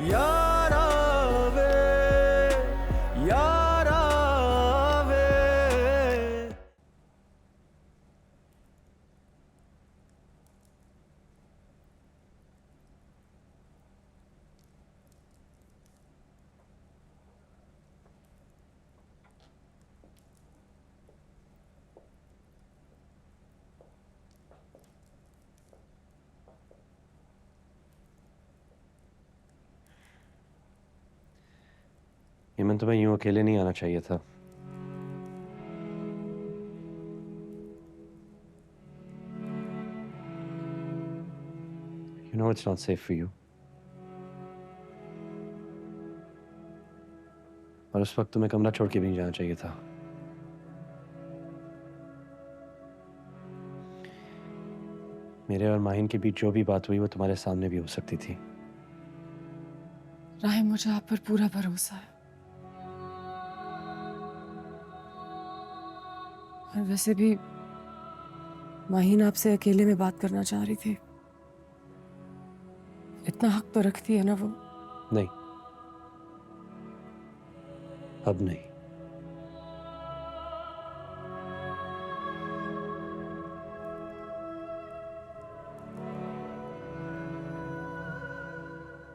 यारा वे, यारा वे। हेमंत, तुम्हें यूं अकेले नहीं आना चाहिए था। You know it's not safe for you. और उस वक्त तुम्हें कमरा छोड़ के भी नहीं जाना चाहिए था। मेरे और माहिन के बीच जो भी बात हुई वो तुम्हारे सामने भी हो सकती थी। राहिम, मुझे आप पर पूरा भरोसा है। और वैसे भी माहिन आपसे अकेले में बात करना चाह रही थी। इतना हक तो रखती है ना वो। नहीं, अब नहीं।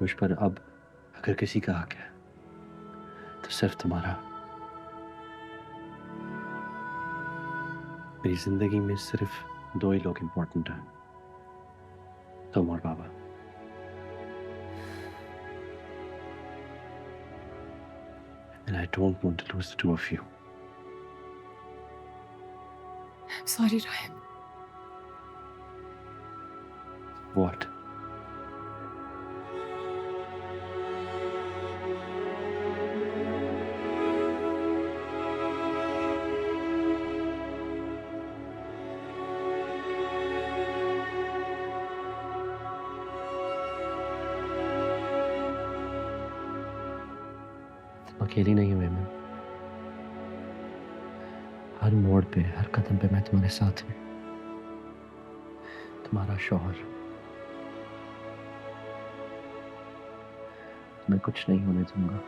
मुझ पर अब अगर किसी का हक है तो सिर्फ तुम्हारा। मेरी जिंदगी में सिर्फ दो ही लोग इंपॉर्टेंट हैं, तुम और बाबा। And I don't want to lose the two of you. Sorry Rahim. What? तुम अकेली नहीं हुए मैं। हर मोड़ पे, हर कदम पे मैं तुम्हारे साथ हूँ। तुम्हारा शौहर। मैं कुछ नहीं होने दूंगा।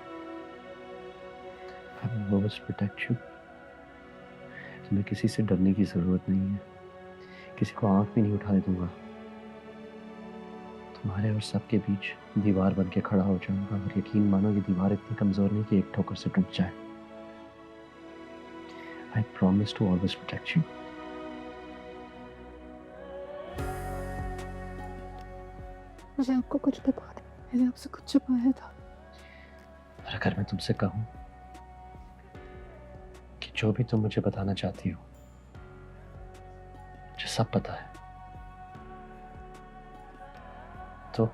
I will always protect you. तुम्हें किसी से डरने की जरूरत नहीं है। किसी को आंख भी नहीं उठाने दूंगा। तुम्हारे और सबके बीच दीवार बन के खड़ा हो जाऊंगा, और यकीन मानो ये दीवार इतनी कमजोर नहीं कि एक ठोकर से टूट जाए। I promise to always protect you. मुझे आपको कुछ बता दे, मैंने आपसे कुछ छुपाया था। और अगर मैं तुमसे कहूं कि जो भी तुम मुझे बताना चाहती हो मुझे सब पता है, तो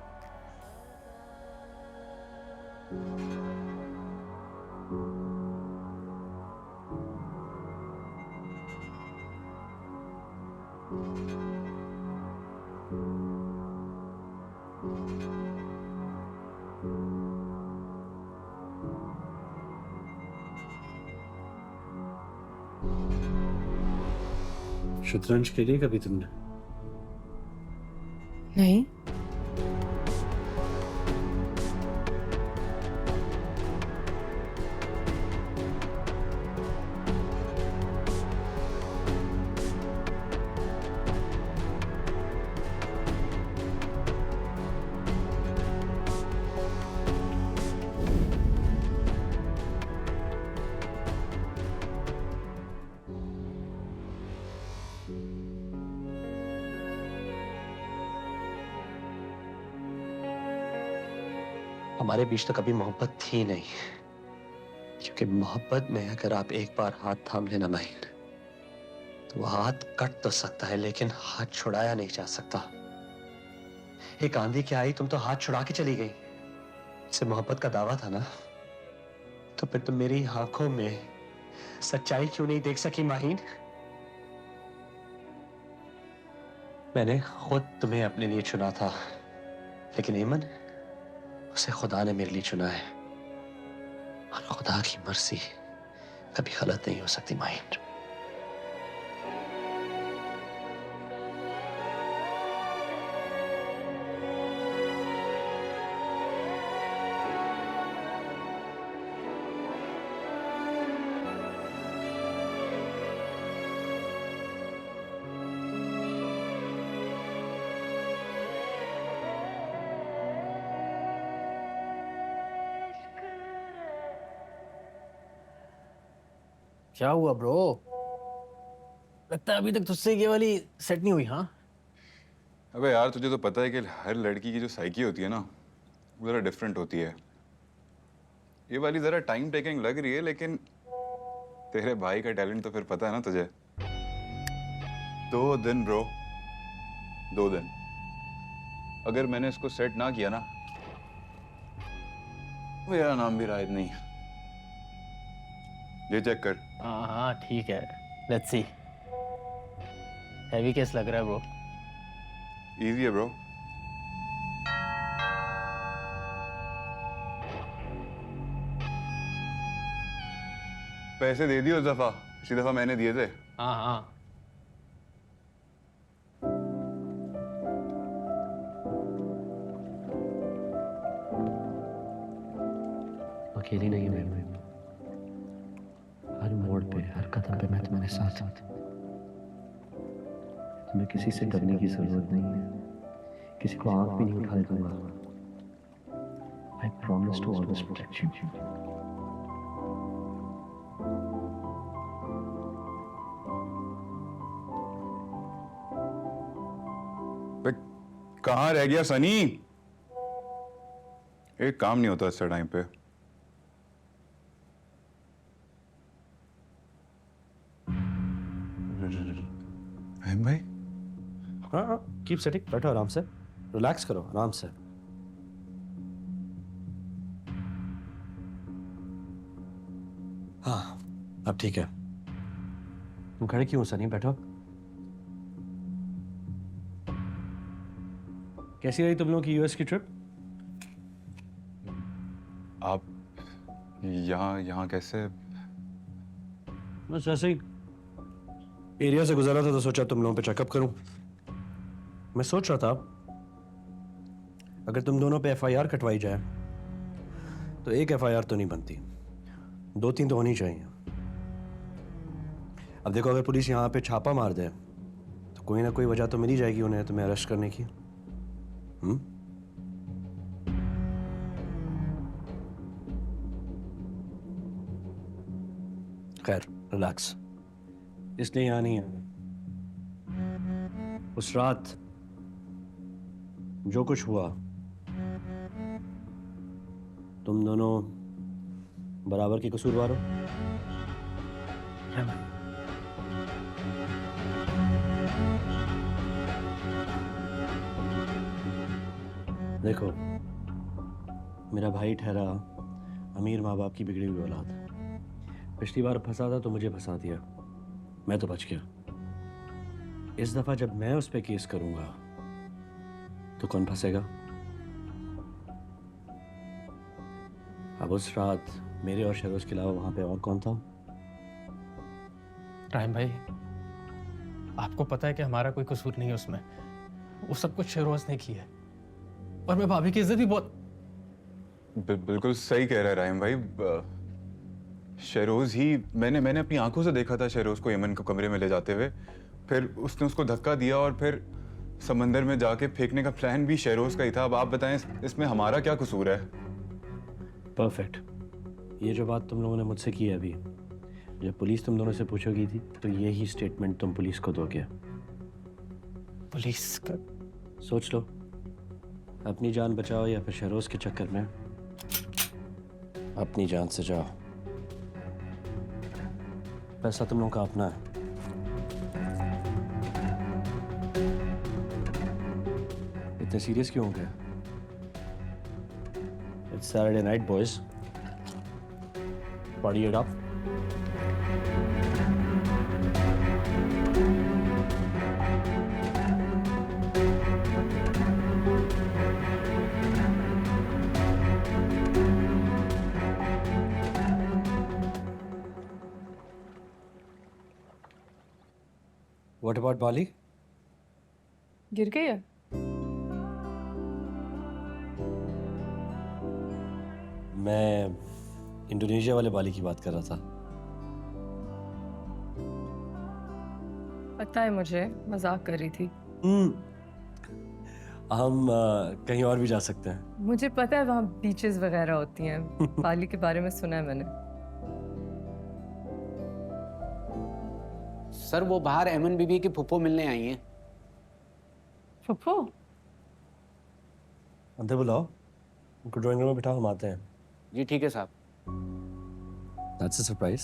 शतरंज खेली कभी तुमने? नहीं। हमारे बीच तो कभी मोहब्बत थी नहीं, क्योंकि मोहब्बत में अगर आप एक बार हाथ थाम लेना माहिन, तो वो हाथ कट तो सकता है लेकिन हाथ छुड़ाया नहीं जा सकता। एक आंधी क्या आई, तुम तो हाथ छुड़ा के चली गई। इससे मोहब्बत का दावा था ना, तो फिर तुम मेरी आंखों में सच्चाई क्यों नहीं देख सकी माहिन? मैंने खुद तुम्हें अपने लिए चुना था, लेकिन एमन, उसे खुदा ने मेरे लिए चुना है। और खुदा की मर्जी कभी गलत नहीं हो सकती माहिन। क्या हुआ ब्रो? लगता है अभी तक तुझसे ये वाली सेट नहीं हुई। हाँ अबे यार, तुझे तो पता है कि हर लड़की की जो साइकी होती है ना, वो ज़रा डिफरेंट होती है। ये वाली ज़रा टाइम टेकिंग लग रही है, लेकिन तेरे भाई का टैलेंट तो फिर पता है ना तुझे। 2 दिन ब्रो, 2 दिन। अगर मैंने इसको सेट ना किया ना, मेरा नाम भी राहित नहीं। ये चेक कर। हाँ ठीक है, लेट्स सी। हैवी केस लग रहा है ब्रो। इजी है ब्रो। पैसे दे दिए उस दफा, पिछली दफा मैंने दिए थे। हाँ हाँ। अकेली नहीं मैं, हर मोड़ पे, हर कदम पे मैं तुम्हारे साथ। तुम्हें किसी से डरने की जरूरत नहीं है, किसी को आंख भी नहीं उठाने दूंगा। I promise to always protect you. बे, कहाँ रह गया सनी? एक काम नहीं होता इस टाइम पे। रहम भाई, हाँ, कीप सेटिंग, बैठो आराम से, रिलैक्स करो आराम से। हाँ अब ठीक है। तुम खड़े क्यों हो सनी? बैठो। कैसी रही तुम लोगों की यूएस की ट्रिप? आप यहाँ कैसे? बस ऐसे ही एरिया से गुजरा था तो सोचा तुम लोगों पे चेकअप करूं। मैं सोच रहा था अगर तुम दोनों पे एफआईआर कटवाई जाए तो एक एफआईआर तो नहीं बनती, 2-3 तो होनी चाहिए। अब देखो, अगर पुलिस यहाँ पे छापा मार दे तो कोई ना कोई वजह तो मिल ही जाएगी उन्हें तुम्हें अरेस्ट करने की। खैर रिलैक्स, इसलिए यहाँ नहीं है। उस रात जो कुछ हुआ, तुम दोनों बराबर के कसूरवार हो। देखो, मेरा भाई ठहरा अमीर माँ बाप की बिगड़ी हुई औलाद। पिछली बार फंसा था तो मुझे फंसा दिया, मैं तो बच गया। इस दफा जब मैं उस पे केस करूंगा तो कौन फंसेगा? अब उस रात मेरे और शहरोज के अलावा वहां पे और कौन था? राहिम भाई, आपको पता है कि हमारा कोई कसूर नहीं है उसमें। वो सब कुछ शहरोज ने किया है, और मैं भाभी की इज्जत भी बहुत। बिल्कुल सही कह रहा है राहिम भाई। शहरोज ही, मैंने अपनी आंखों से देखा था शहरोज को यमन को कमरे में ले जाते हुए। फिर उसने उसको धक्का दिया और फिर समंदर में जाके फेंकने का प्लान भी शहरोज का ही था। अब आप बताएं, इसमें हमारा क्या कसूर है? परफेक्ट। ये जो बात तुम लोगों ने मुझसे की है अभी, जब पुलिस तुम दोनों से पूछोगी थी तो यही स्टेटमेंट तुम पुलिस को दोगे। पुलिस का सोच लो, अपनी जान बचाओ या फिर शहरोज के चक्कर में अपनी जान से जाओ। पैसा तुम लोगों का अपना है। इतने सीरियस क्यों हो गए? It's Saturday night boys, party it up. What about Bali? गिर गई है? मैं इंडोनेशिया वाले बाली की बात कर रहा था। पता है मुझे, मजाक कर रही थी। हम कहीं और भी जा सकते हैं। मुझे पता है वहाँ बीचेस वगैरह होती हैं। बाली के बारे में सुना है मैंने। सर वो बाहर एमन बीबी की फुप्पो मिलने आई हैं। फुप्पो? अंदर बुलाओ, उनको ड्राइंग रूम में बिठाओ, हम आते हैं। जी ठीक है साहब। That's a surprise.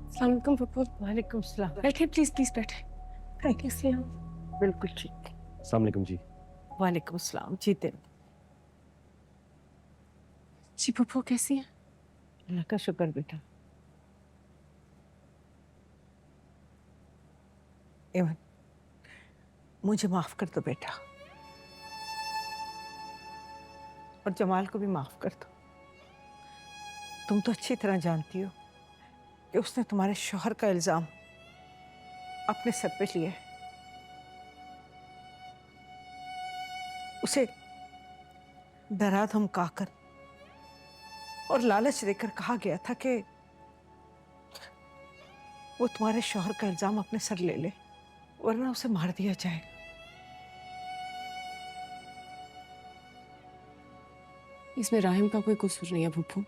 अस्सलाम वालेकुम फुप्पो। वालेकुम सलाम। बैठे प्लीज प्लीज बैठे। कैसे हो? बिल्कुल ठीक। अस्सलाम वालेकुम जी। वालेकुम सलाम। जीते रहो। जी फुप्पो कैसी हैं? अल्लाह का शुक्र बेटा। एवन, मुझे माफ कर दो बेटा, और जमाल को भी माफ कर दो। तुम तो अच्छी तरह जानती हो कि उसने तुम्हारे शौहर का इल्जाम अपने सर पे लिया है। उसे डरा धमकाकर और लालच देकर कहा गया था कि वो तुम्हारे शौहर का इल्जाम अपने सर ले ले, वरना उसे मार दिया जाएगा। इसमें राहिम का कोई कसूर नहीं है फुप्पू।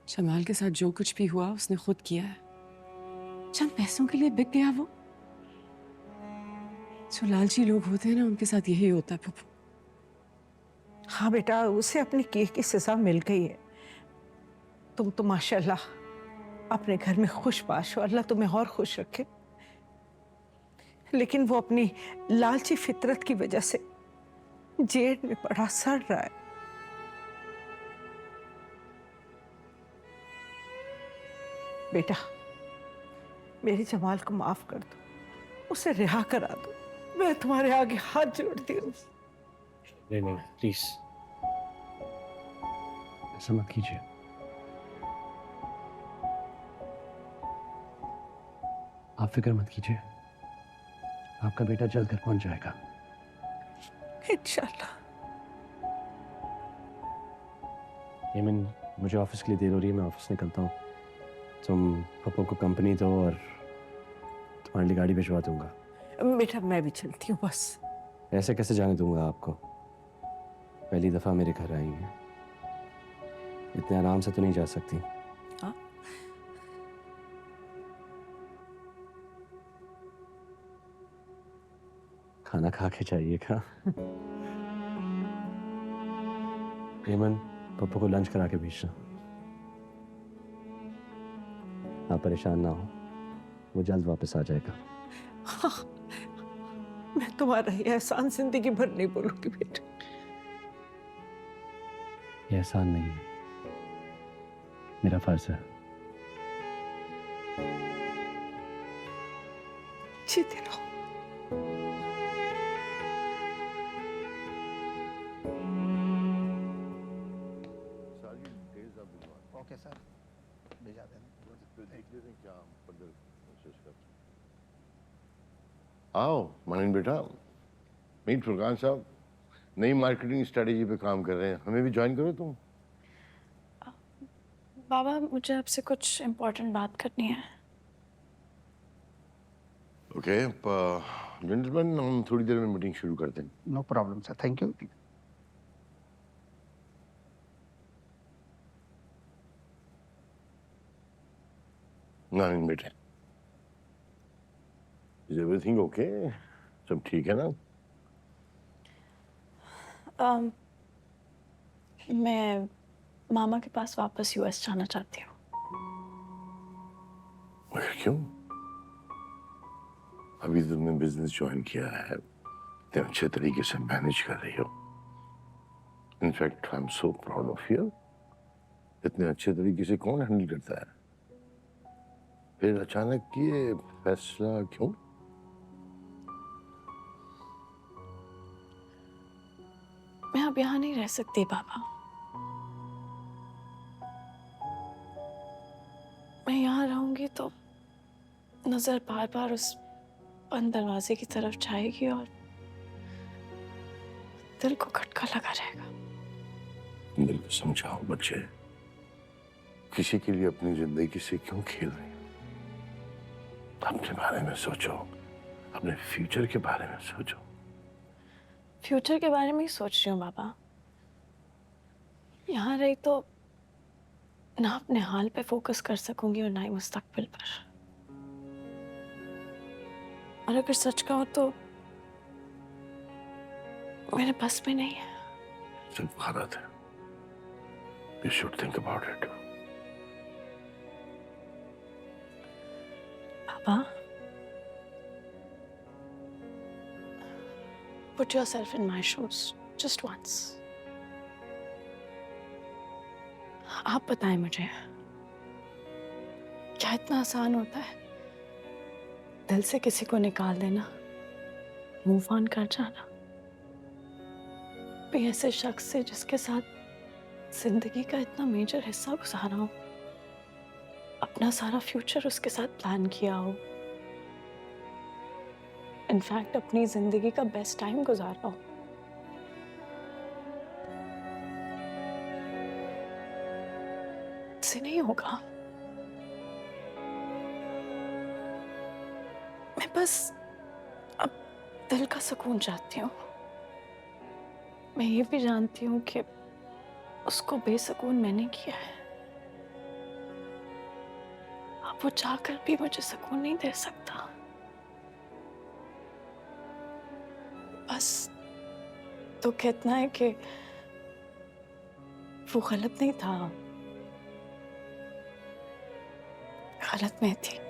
जमाल के साथ जो कुछ भी हुआ उसने खुद किया है। चंद पैसों के लिए बिक गया वो। जो लालची लोग होते हैं ना, उनके साथ यही होता है फुप्पू। हाँ बेटा, उसे अपने किए की सजा मिल गई है। तुम तो माशाल्लाह अपने घर में खुशबाश हो, अल्लाह तुम्हें और खुश रखे। लेकिन वो अपनी लालची फितरत की वजह से जेल में पड़ा सड़ रहा है। बेटा, मेरे जमाल को माफ कर दो, उसे रिहा करा दो। मैं तुम्हारे आगे हाथ जोड़ती हूँ। नहीं नहीं प्लीज, ऐसा मत कीजिए। आप फिक्र मत कीजिए, आपका बेटा जल्द घर पहुंच जाएगा। इंशाल्लाह। एमिन, मुझे ऑफिस के लिए देर हो रही है, मैं ऑफिस निकलता हूँ। तुम पप्पू को कंपनी दो और तुम्हारे लिए गाड़ी भिजवा दूंगा। बेटा मैं भी चलती हूँ बस। ऐसे कैसे जाने दूंगा आपको? पहली दफा मेरे घर आई हैं, इतने आराम से तो नहीं जा सकती। हाँ? खाना खा के जाइएगा। एमन, पप्पू को लंच करा के भेजना। आप परेशान ना हो, वो जल्द वापस आ जाएगा। हाँ, मैं तुम्हारा ये एहसान जिंदगी भर नहीं बोलूंगी बेटा। ये एहसान नहीं है, मेरा फर्ज है। जीते रहो। ओके सर, भेजा देना। आओ मानिन बेटा, मीट फुरकान साहब नई मार्केटिंग स्ट्रेटेजी पे काम कर रहे हैं, हमें भी ज्वाइन करो तुम। बाबा मुझे आपसे कुछ इम्पोर्टेंट बात करनी है। ओके जेंटलमैन, हम थोड़ी देर में मीटिंग शुरू करते हैं। No problem sir, thank you. मानिन बेटे, इज एवरीथिंग ओके? सब ठीक है ना? मैं मामा के पास वापस यूएस जाना चाहती हूँ। मगर क्यों? अभी तुमने बिजनेस ज्वाइन किया है, इतने अच्छे तरीके से मैनेज कर रही हो। In fact I am so proud of you. इतने अच्छे तरीके से कौन हैंडल करता है? फिर अचानक ये फैसला क्यों? मैं अब यहाँ नहीं रह सकती बाबा। मैं यहाँ रहूंगी तो नजर बार बार उस बंद दरवाजे की तरफ जाएगी और दिल को खटका लगा रहेगा। दिल को समझाओ बच्चे, किसी के लिए अपनी जिंदगी से क्यों खेल रहे हैं? अपने बारे में सोचो, अपने फ्यूचर के बारे में सोचो। फ्यूचर के बारे में ही सोच रही हूँ बाबा। यहाँ रही तो ना अपने हाल पे फोकस कर सकूंगी और ना ही मुस्तकबिल पर। और अगर सच कहूं तो मेरे बस में नहीं है। सिर्फ गलत है। You should think about it. पापा, put yourself in my shoes just once. आप बताएं मुझे, क्या इतना आसान होता है दिल से किसी को निकाल देना, मूव ऑन कर जाना? भी ऐसे शख्स से जिसके साथ जिंदगी का इतना मेजर हिस्सा गुजारा हो, अपना सारा फ्यूचर उसके साथ प्लान किया हो, इनफैक्ट अपनी जिंदगी का बेस्ट टाइम गुजारा हो। से नहीं होगा। मैं बस अब दिल का सुकून चाहती हूँ। मैं ये भी जानती हूँ कि उसको बेसुकून मैंने किया है। अब वो चाहकर भी मुझे सुकून नहीं दे सकता। बस तो कहना है कि वो गलत नहीं था, गलत मैं थी।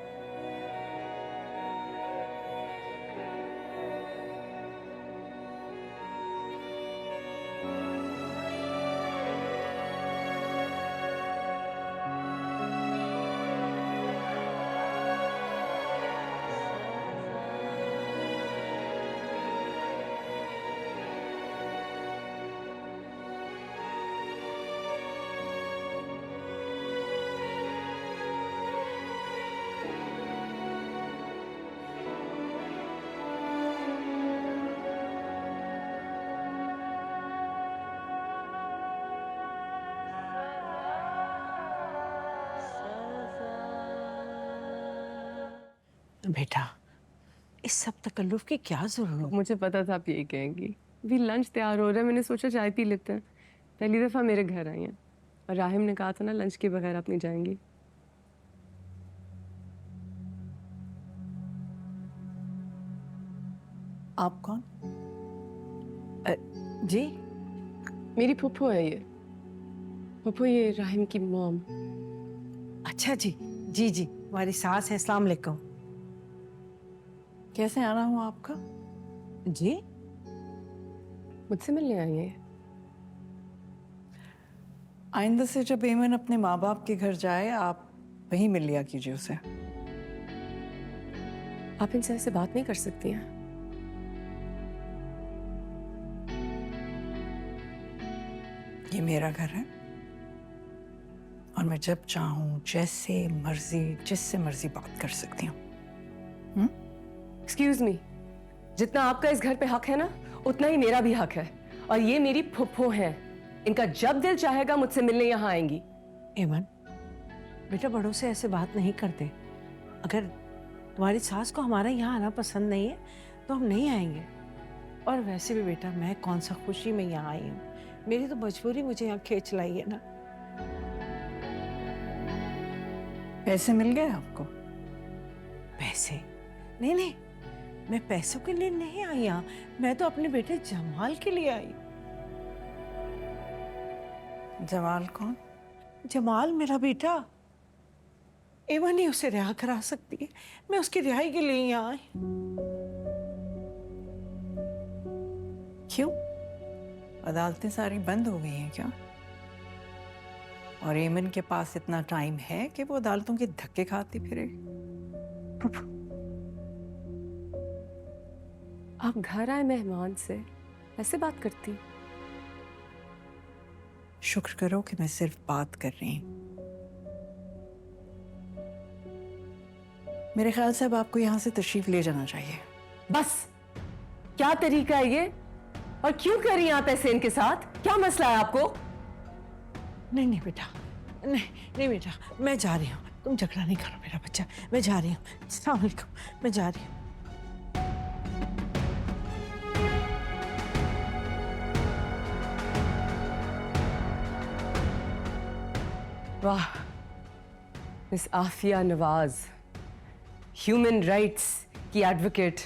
बेटा, इस सब तकल्लुफ की क्या जरूरत? मुझे पता था आप यही कहेंगी। अभी लंच तैयार हो रहा है, मैंने सोचा चाय पी लेते हैं। पहली दफ़ा मेरे घर आई हैं और राहिम ने कहा था ना लंच के बगैर आप नहीं जाएंगी। आप कौन? जी, मेरी फूफो है ये। फूफो, ये राहिम की मॉम। अच्छा जी, जी जी, हमारी सास है। अस्सलाम वालेकुम। कैसे आना हुआ आपका? जी, मुझसे मिलने आई है। आइंदा से जब एमन अपने माँ बाप के घर जाए आप वहीं मिल लिया कीजिए उसे। आप इनसे ऐसे बात नहीं कर सकती हैं। ये मेरा घर है और मैं जब चाहूं जैसे मर्जी जिससे मर्जी बात कर सकती हूँ। एक्सक्यूज मी, जितना आपका इस घर पे हक है ना, उतना ही मेरा भी हक है। और ये मेरी फुफ्फो हैं। इनका जब दिल चाहेगा मुझसे मिलने यहाँ आएंगी। एमन, बेटा बड़ों से ऐसे बात नहीं करते। अगर तुम्हारी सास को हमारा यहाँ आना पसंद नहीं है तो हम नहीं आएंगे। और वैसे भी बेटा, मैं कौन सा खुशी में यहाँ आई हूँ, मेरी तो मजबूरी मुझे यहाँ खींच लाई है ना। पैसे मिल गए आपको? पैसे? नहीं नहीं, मैं पैसों के लिए नहीं आई यहाँ, मैं तो अपने बेटे जमाल के लिए आई। जमाल कौन? जमाल मेरा बेटा। एवन ही उसे रिहा करा सकती है, मैं उसकी रिहाई के लिए यहाँ आई। क्यों? अदालतें सारी बंद हो गई हैं क्या? और एमन के पास इतना टाइम है कि वो अदालतों के धक्के खाती फिरे? आप घर आए मेहमान से ऐसे बात करती? शुक्र करो कि मैं सिर्फ बात कर रही हूं। मेरे ख्याल से अब आपको यहां से तशरीफ ले जाना चाहिए। बस, क्या तरीका है ये? और क्यों कर रही हैं आप ऐसे इनके साथ? क्या मसला है आपको? नहीं नहीं बेटा, नहीं नहीं बेटा, मैं जा रही हूँ। तुम झगड़ा नहीं करो मेरा बच्चा, मैं जा रही हूँ। अस्सलाम वालेकुम, मैं जा रही हूँ। वाह, miss Afia Nawaz human rights की एडवोकेट,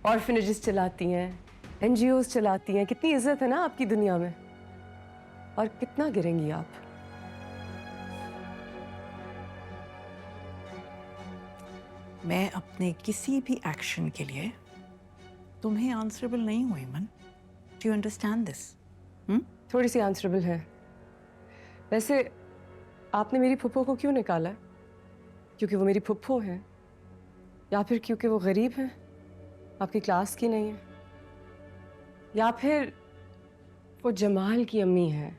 ऑर्फनेजेस चलाती हैं, एनजीओज चलाती हैं। कितनी इज्जत है ना आपकी दुनिया में। और कितना गिरेंगी आप? मैं अपने किसी भी एक्शन के लिए तुम्हें आंसरेबल नहीं हुई मन। Do you understand this? थोड़ी सी आंसरेबल है। वैसे आपने मेरी फुप्पो को क्यों निकाला? क्योंकि वो मेरी फुप्पो है, या फिर क्योंकि वो गरीब है, आपकी क्लास की नहीं है, या फिर वो जमाल की अम्मी है,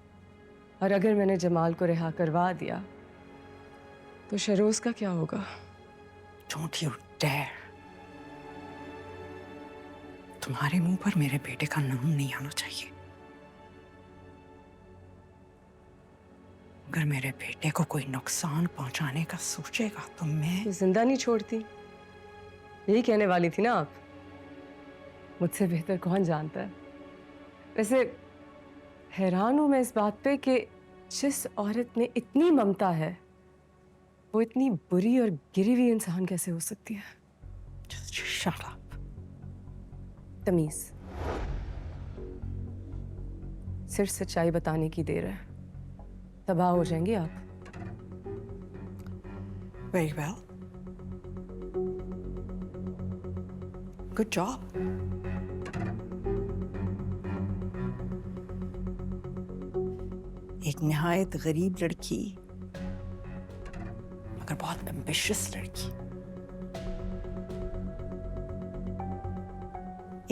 और अगर मैंने जमाल को रिहा करवा दिया तो शरोज का क्या होगा? Don't you dare. तुम्हारे मुंह पर मेरे बेटे का नाम नहीं आना चाहिए। अगर मेरे बेटे को कोई नुकसान पहुंचाने का सोचेगा तो मैं जिंदा नहीं छोड़ती। यही कहने वाली थी ना आप। मुझसे बेहतर कौन जानता है। वैसे हैरान हूं मैं इस बात पे कि जिस औरत में इतनी ममता है वो इतनी बुरी और गिरी हुई इंसान कैसे हो सकती है। Just shut up. तमीज। सिर्फ सच्चाई बताने की देर है, तबाह हो जाएंगी आप। Very well. Good job. एक निहायत गरीब लड़की, मगर बहुत एम्बिशियस लड़की,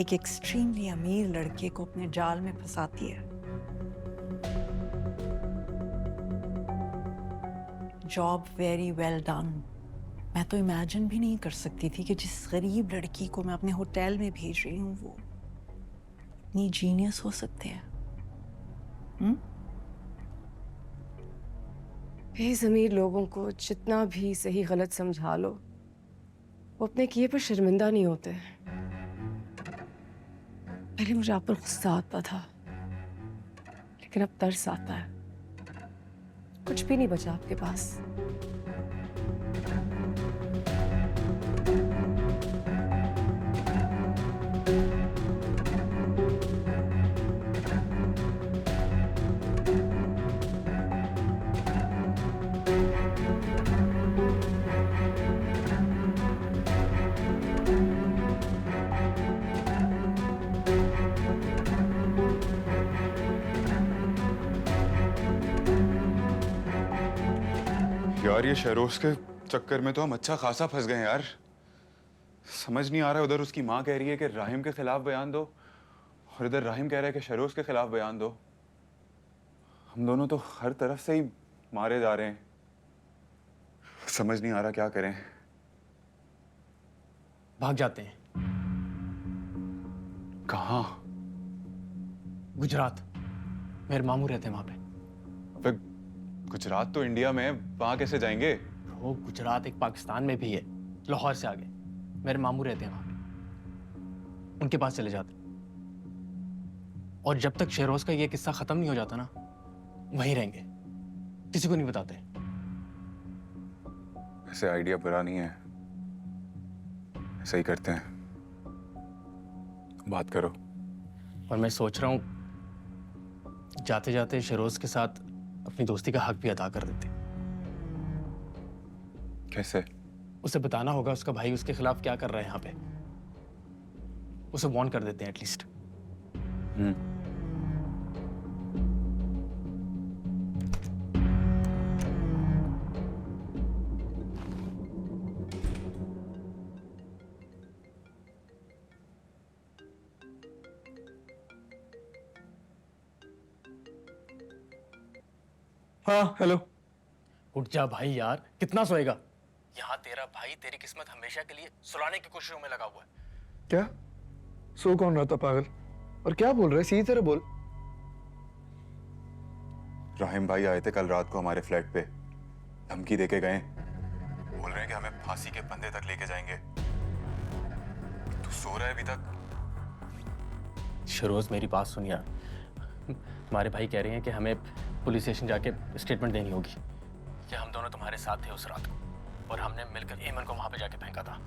एक एक्सट्रीमली अमीर लड़के को अपने जाल में फंसाती है। Job very well done. मैं तो इमेजिन भी नहीं कर सकती थी कि जिस गरीब लड़की को मैं अपने होटल में भेज रही हूँ वो इतनी जीनियस हो सकते हैं। बेज़मीर लोगों को जितना भी सही गलत समझा लो, वो अपने किए पर शर्मिंदा नहीं होते। पहले मुझे आप पर गुस्सा आता था, लेकिन अब तरस आता है। कुछ भी नहीं बचा आपके पास। यार ये शहरोज के चक्कर में तो हम अच्छा खासा फंस गए हैं यार। समझ नहीं आ रहा है, उधर उसकी माँ कह रही है कि राहिम के खिलाफ बयान दो, और इधर राहिम कह रहा है कि शहरोज के खिलाफ बयान दो। हम दोनों तो हर तरफ से ही मारे जा रहे हैं। समझ नहीं आ रहा क्या करें। भाग जाते हैं। कहाँ? गुजरात। मेरे मामू रहते हैं वहां पे। अबे गुजरात तो इंडिया में है, वहां कैसे जाएंगे? वो गुजरात एक पाकिस्तान में भी है, लाहौर से आगे। मेरे मामू रहते हैं वहां पे, उनके पास चले जाते। और जब तक शहरोज का ये किस्सा खत्म नहीं हो जाता ना, वहीं रहेंगे, किसी को नहीं बताते। ऐसे आइडिया बुरा नहीं है, ऐसा ही करते हैं। बात करो। और मैं सोच रहा हूँ जाते जाते शहरोज के साथ अपनी दोस्ती का हक भी अदा कर देते। कैसे? उसे बताना होगा उसका भाई उसके खिलाफ क्या कर रहा है यहाँ पे। उसे वार्न कर देते हैं एटलीस्ट। हाँ हेलो। उठ जा भाई यार, कितना सोएगा? यहाँ तेरा भाई तेरी किस्मत हमेशा के लिए सुलाने की कोशिशों में लगा हुआ है। क्या सो कौन रहा था पागल? और क्या बोल रहा है? सीधी तरह बोल। राहिम भाई आए थे कल रात को हमारे फ्लैट पे, धमकी देके गए। बोल रहे हैं कि हमें फांसी के फंदे तक लेके जाएंगे। तू सो रहा है अभी तक? शहरोज मेरी बात सुन यार, हमारे भाई कह रहे हैं कि हमें पुलिस स्टेशन जाके स्टेटमेंट देनी होगी। कि हम दोनों तुम्हारे साथ थे उस रात को और हमने मिलकर एमन को वहां पे जाके फेंका था।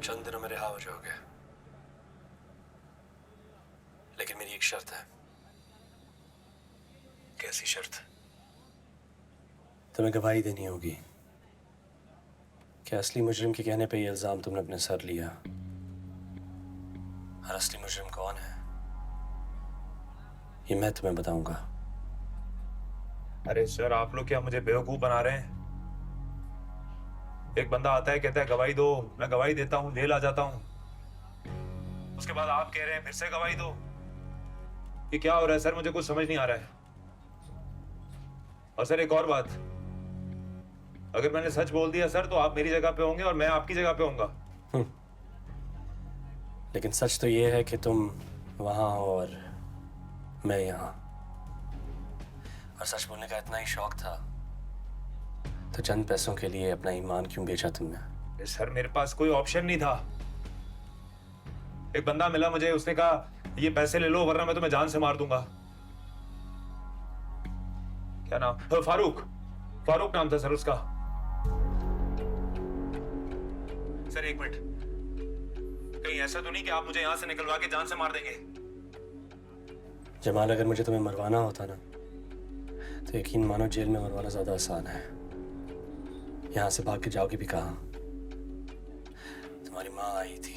चंद दिनों में रिहा हो जाओगे, लेकिन मेरी एक शर्त है। कैसी शर्त? तुम्हें गवाही देनी होगी कि असली मुजरिम के कहने पे ये इल्जाम तुमने अपने सर लिया, और असली मुजरिम कौन है ये मैं तुम्हें बताऊंगा। अरे सर, आप लोग क्या मुझे बेवकूफ बना रहे हैं? एक बंदा आता है, कहता है गवाही दो, मैं गवाही देता हूँ, जेल आ जाता हूँ। उसके बाद आप कह रहे हैं फिर से गवाही दो। ये क्या हो रहा है सर? मुझे कुछ समझ नहीं आ रहा है। और सर एक और बात, अगर मैंने सच बोल दिया सर तो आप मेरी जगह पे होंगे और मैं आपकी जगह पे होऊंगा। लेकिन सच तो ये है कि तुम वहां हो और मैं यहाँ। और सच बोलने का इतना ही शौक था तो चंद पैसों के लिए अपना ईमान क्यों बेचा तुमने? सर मेरे पास कोई ऑप्शन नहीं था। एक बंदा मिला मुझे, उसने कहा ये पैसे ले लो वरना मैं तुम्हें जान से मार दूंगा। क्या नाम? फारूक। फारूक नाम था सर उसका। सर एक मिनट, कहीं ऐसा तो नहीं कि आप मुझे यहां से निकलवा के जान से मार देंगे? जमाल, अगर मुझे तुम्हें मरवाना होता ना तो यकीन मानो जेल में मरवाना ज्यादा आसान है। यहां से भाग के जाओगे भी कहां? तुम्हारी माँ आई थी,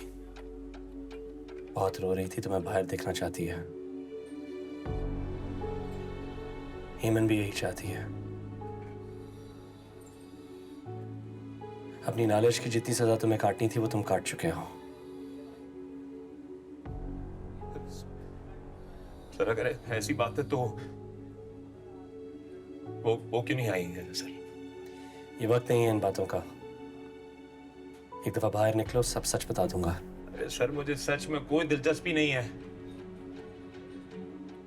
बहुत रो रही थी, तुम्हें बाहर देखना चाहती है। हेमन भी यही चाहती है। अपनी नालिश की जितनी सजा तुम्हें काटनी थी वो तुम काट चुके हो। सर अगर ऐसी बात है तो वो क्यों नहीं आई है सर? ये वक्त नहीं है इन बातों का। एक दफा बाहर निकलो, सब सच बता दूंगा। अरे सर मुझे सच में कोई दिलचस्पी नहीं है।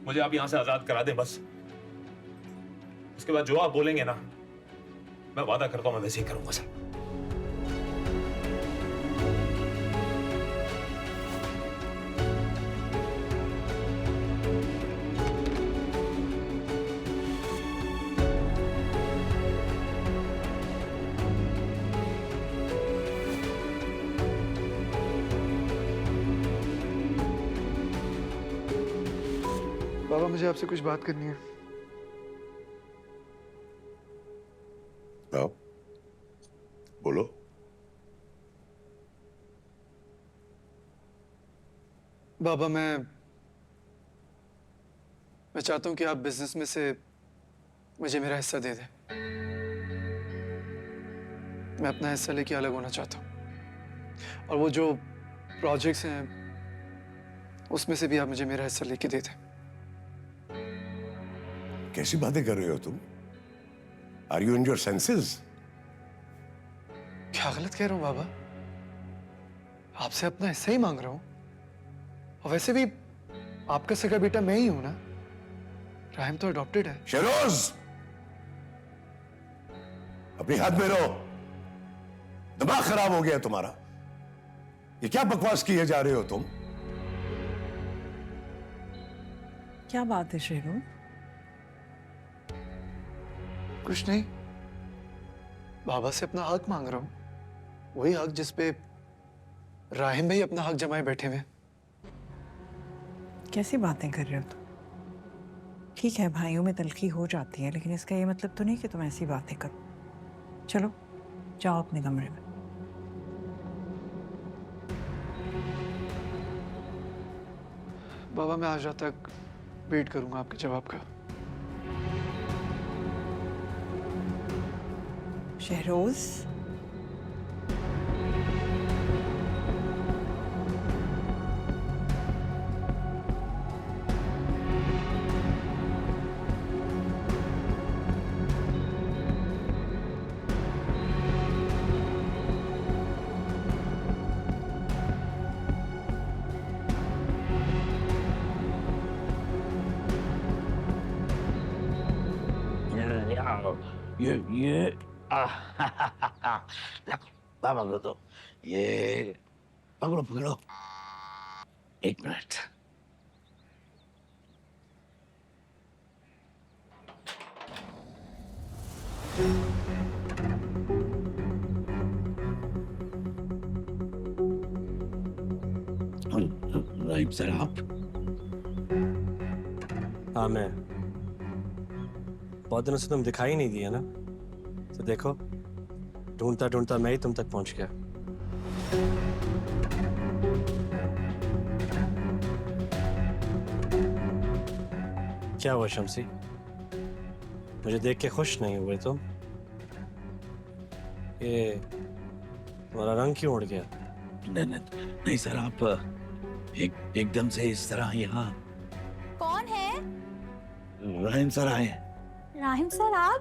मुझे आप यहां से आजाद करा दें बस। उसके बाद जो आप बोलेंगे ना, मैं वादा करता हूं मैं वैसे ही करूंगा सर। बाबा, मुझे आपसे कुछ बात करनी है। आओ, बोलो। बाबा, मैं चाहता हूं कि आप बिजनेस में से मुझे मेरा हिस्सा दे दें। मैं अपना हिस्सा लेके अलग होना चाहता हूं, और वो जो प्रोजेक्ट्स हैं उसमें से भी आप मुझे मेरा हिस्सा लेके दे दें। कैसी बातें कर रहे हो तुम? Are you in your senses? क्या गलत कह रहा हूं बाबा? आपसे अपना हिस्सा ही मांग रहा हूं, और वैसे भी आपका सगा बेटा मैं ही हूं ना। राहिम तो अडॉप्टेड है। शेरोज, अपनी हाथ में रहो। दिमाग खराब हो गया तुम्हारा। ये क्या बकवास किए जा रहे हो तुम? क्या बात है शेरू? कुछ नहीं, बाबा से अपना हक मांग रहा हूं। वही हक जिस पे राहिम भाई अपना हक जमाए बैठे हुए। कैसी बातें कर रहे हो तुम? ठीक है, भाइयों में तलखी हो जाती है, लेकिन इसका ये मतलब तो नहीं कि तुम ऐसी बातें करो। चलो जाओ अपने कमरे में। बाबा, मैं आज रात तक वेट करूंगा आपके जवाब का। शहरोज, ये बाबा को तो ये पकड़ो पकड़ो, एक मिनट। राइट सर, आप? हाँ मैं। बहुत दिनों से तुम दिखाई नहीं दिया ना, तो देखो ढूंढता ढूंढता मैं ही तुम तक पहुंच गया। क्या हुआ शम्सी, मुझे देख के खुश नहीं हुए तुम? ये तुम्हारा रंग क्यों उड़ गया? नहीं नहीं नहीं सर, आप एकदम से इस तरह यहाँ। कौन है? राहिम सर आए। राहिम सर, आप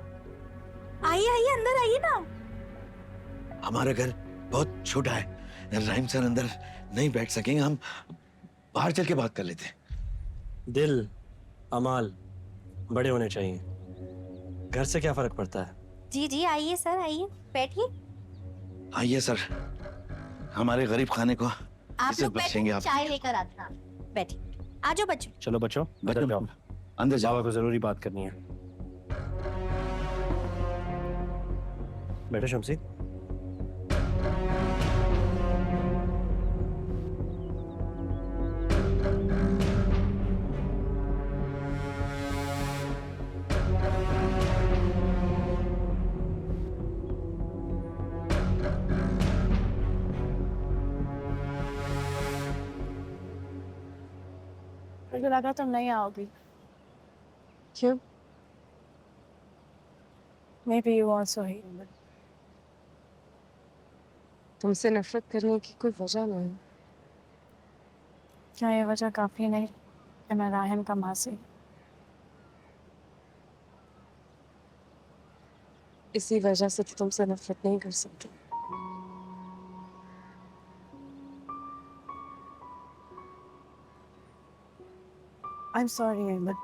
आइए आइए, अंदर आइए ना। हमारा घर बहुत छोटा है, राहिम सर अंदर नहीं बैठ सकेंगे, हम बाहर चल के बात कर लेते हैं। दिल अमाल बड़े होने चाहिए, घर से क्या फर्क पड़ता है? जी जी, आइए सर, आइए बैठिए। आइए सर, हमारे गरीब खाने को आप इज्जत लोग बख्शेंगे बैठिए, आप। चाय लेकर आता। बैठिए, आ जाओ बच्चों। चलो बच्चों अंदर जाओ, अंदर जाओ। बाबा को जरूरी बात करनी है। बैठो शम्सी। मुझे लगा तुम नहीं आओगी। क्यों? Maybe you also hate me. तुमसे नफरत करने की कोई वजह नहीं। क्या ये वजह काफी नहीं कि मैं राहिम का मासी? इसी वजह से तो तुमसे नफरत नहीं कर सकती। I'm sorry अहमद,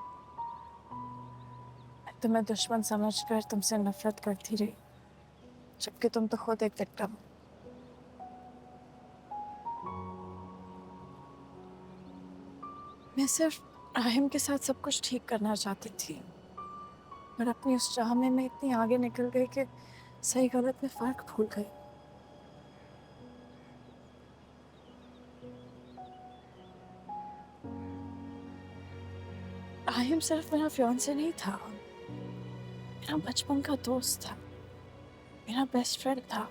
तुम्हें दुश्मन समझकर तुमसे नफरत करती रही, जबकि तुम तो खुद एक विक्टिम हो। मैं सिर्फ राहिम के साथ सब कुछ ठीक करना चाहती थी, पर अपनी उस चाह में मैं इतनी आगे निकल गई कि सही गलत में फर्क भूल गई। राहिम सिर्फ मेरा फियांसे नहीं था, मेरा बचपन का दोस्त था, मेरा बेस्ट फ्रेंड था।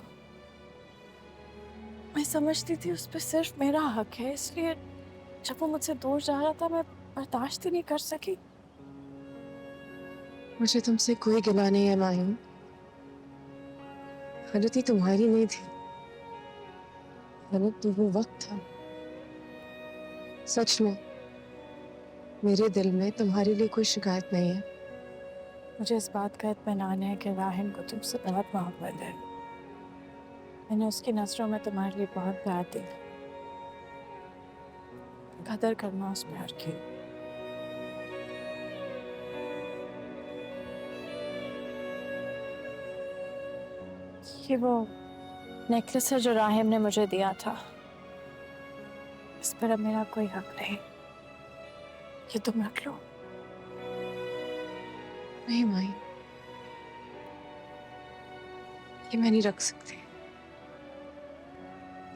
मैं समझती थी उस पर सिर्फ मेरा हक है, इसलिए जब वो मुझसे दूर जा रहा था मैं बर्दाश्त ही नहीं कर सकी। मुझे तुमसे कोई गिला नहीं है माहिम, गलती तुम्हारी नहीं थी, गलत तो वो वक्त था। सच में मेरे दिल में तुम्हारे लिए कोई शिकायत नहीं है। मुझे इस बात का इत्मीनान है कि राहिम को तुमसे बहुत मोहब्बत है। मैंने उसकी नजरों में तुम्हारे लिए बहुत प्यार दिया। कदर करना उस प्यार की। ये वो नेकलेस है जो राहिम ने मुझे दिया था, इस पर अब मेरा कोई हक नहीं, ये तुम रख लो। नहीं माई, ये मैं नहीं रख सकती,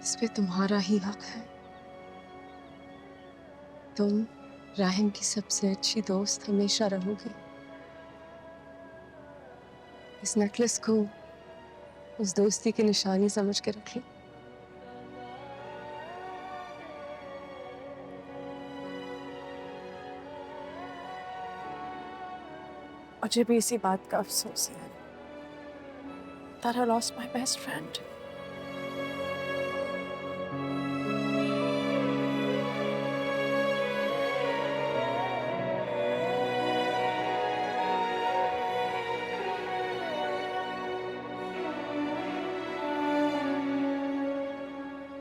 इस पे तुम्हारा ही हक है। तुम राहिम की सबसे अच्छी दोस्त हमेशा रहोगी। इस नेकलेस को उस दोस्ती की निशानी समझ के रख लो। मुझे भी इसी बात का अफसोस है that I lost my best friend.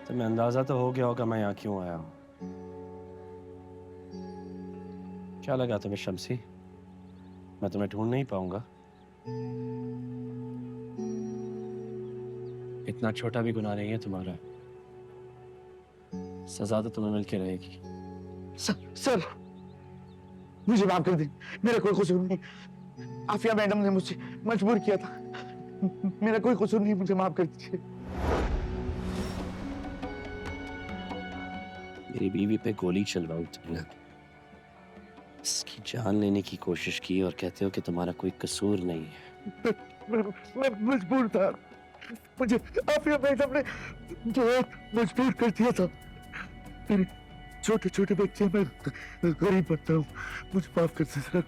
तुम्हें अंदाजा तो हो गया होगा मैं यहाँ क्यों आया हूँ। क्या लगा तुम्हें शम्सी, मैं तुम्हें ढूंढ नहीं पाऊंगा? इतना छोटा भी गुनाह नहीं है तुम्हारा, सजा तो तुम्हें मिलके रहेगी। सर मुझे माफ कर दे, मेरा कोई कसूर नहीं। आफिया मैडम ने मुझे मजबूर किया था, मेरा कोई कसूर नहीं, मुझे माफ कर दीजिए। मेरी बीवी पे गोली चलवाई तुमने, इसकी जान लेने की कोशिश की और कहते हो कि तुम्हारा कोई कसूर नहीं है। मैं मजबूर था, मुझे आफिया मैडम ने बहुत मजबूर कर दिया था। मेरे छोटे छोटे बच्चे, मैं गरीब बनता हूँ, मुझे माफ कर दे सर।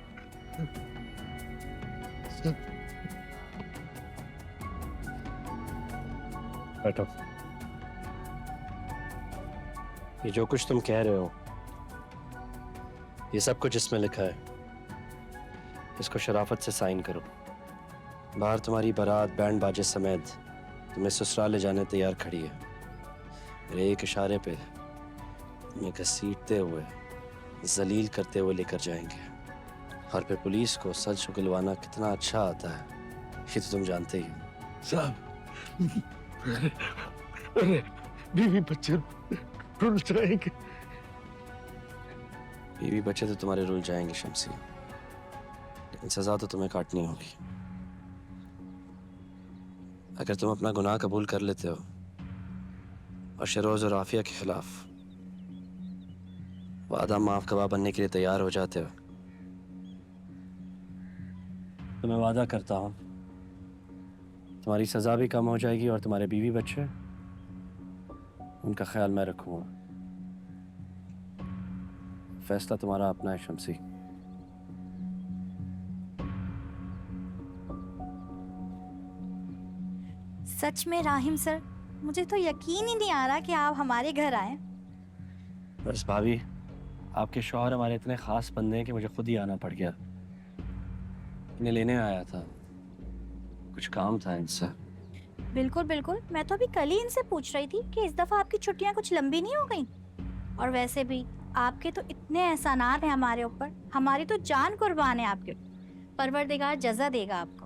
बैठो। ये जो कुछ तुम कह रहे हो, ये सब कुछ इसमें लिखा है, इसको शराफत से साइन करो। बाहर तुम्हारी बारात बैंड बाजे समेत तुम्हें ससुराल ले जाने तैयार खड़ी है। मेरे एक इशारे पे तुम्हें घसीटते हुए, जलील करते हुए लेकर जाएंगे। और फिर पुलिस को सच उगलवाना कितना अच्छा आता है, ये तो तुम जानते ही हो। साहब, अरे बीवी बच्चे रुल जाएंगे। बीवी बच्चे तो तुम्हारे रुल जाएंगे शम्सी, लेकिन सजा तो तुम्हें काटनी होगी। अगर तुम अपना गुनाह कबूल कर लेते हो और शरोज और आफिया के खिलाफ वादा माफ गवाह बनने के लिए तैयार हो जाते हो, तो मैं वादा करता हूं तुम्हारी सजा भी कम हो जाएगी और तुम्हारे बीवी बच्चे, उनका ख्याल मैं रखूंगा। फैसला तुम्हारा अपना है शम्सी। सच में राहिम सर, मुझे तो यकीन ही नहीं आ रहा कि आप हमारे घर आए। बस भाभी, आपके शौहर हमारे इतने खास बंदे हैं कि मुझे खुद ही आना पड़ गया। इन्हें लेने आया था, कुछ काम था इनसे। बिल्कुल बिल्कुल, मैं तो अभी कल ही इनसे पूछ रही थी कि इस दफा आपकी छुट्टियां कुछ लंबी नहीं हो गई। और वैसे भी आपके तो इतने एहसानात हैं हमारे ऊपर, हमारी तो जान कुर्बान है आपके। परवरदिगार जज़ा देगा आपको।